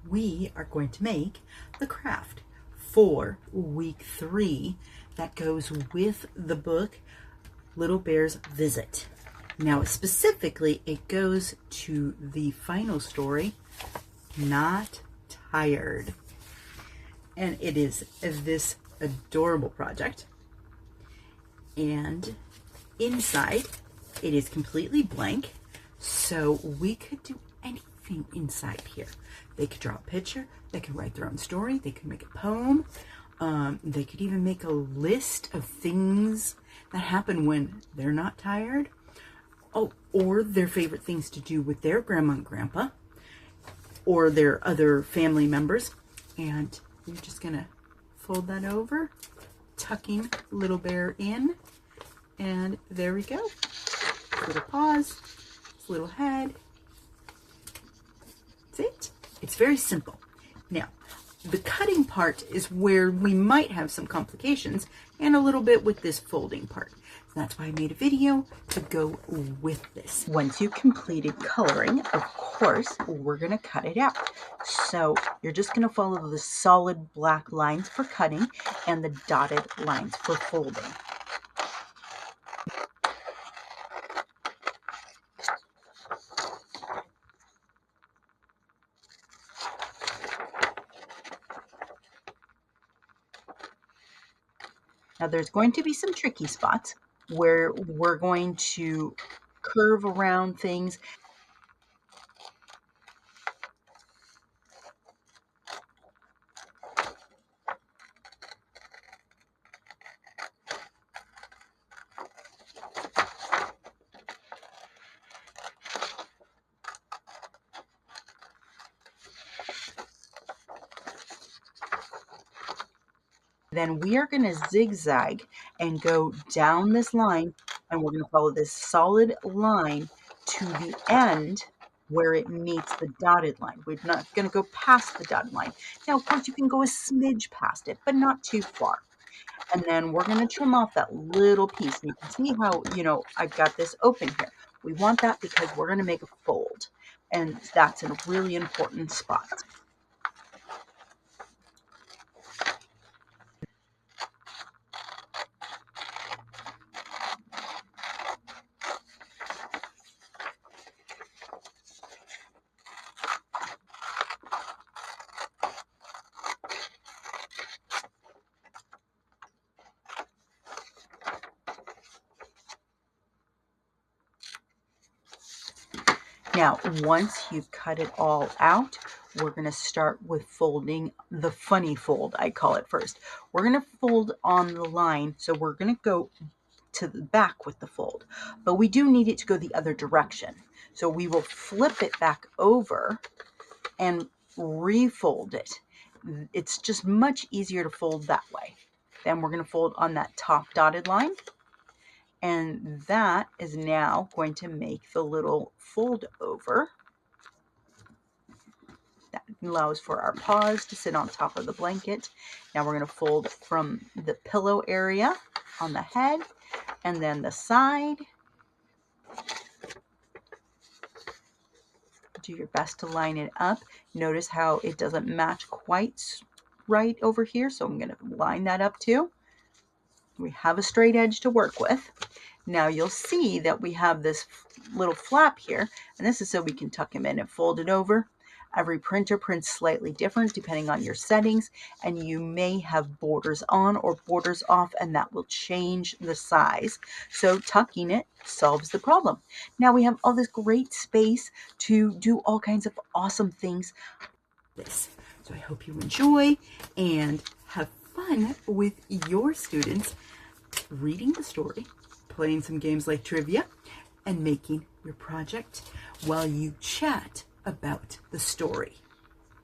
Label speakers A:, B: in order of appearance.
A: we are going to make the craft for week 3 that goes with the book Little Bear's Visit. Now specifically it goes to the final story, Not Tired. And it is this adorable project. And inside it is completely blank, so we could do anything inside here. They could draw a picture, they could write their own story, they could make a poem, they could even make a list of things that happen when they're not tired, or their favorite things to do with their grandma and grandpa or their other family members. And you're just gonna fold that over, tucking Little Bear in, and there we go. Little paws, little head. That's it. It's very simple. Now, the cutting part is where we might have some complications and a little bit with this folding part. So that's why I made a video to go with this. Once you completed coloring, of course, we're gonna cut it out. So you're just gonna follow the solid black lines for cutting and the dotted lines for folding. Now there's going to be some tricky spots where we're going to curve around things. Then we are going to zigzag and go down this line, and we're going to follow this solid line to the end where it meets the dotted line. We're not going to go past the dotted line. Now, of course, you can go a smidge past it, but not too far. And then we're going to trim off that little piece. And you can see how, I've got this open here. We want that because we're going to make a fold, and that's a really important spot. Now, once you've cut it all out, we're going to start with folding the funny fold, I call it first. We're going to fold on the line, so we're going to go to the back with the fold, but we do need it to go the other direction. So we will flip it back over and refold it. It's just much easier to fold that way. Then we're going to fold on that top dotted line. And that is now going to make the little fold over. That allows for our paws to sit on top of the blanket. Now we're going to fold from the pillow area on the head and then the side. Do your best to line it up. Notice how it doesn't match quite right over here, so I'm going to line that up too. We have a straight edge to work with. Now you'll see that we have this little flap here, and this is so we can tuck him in and fold it over. Every printer prints slightly different depending on your settings, and you may have borders on or borders off, and that will change the size. So tucking it solves the problem. Now we have all this great space to do all kinds of awesome things. So I hope you enjoy and have fun with your students reading the story, playing some games like trivia, and making your project while you chat about the story.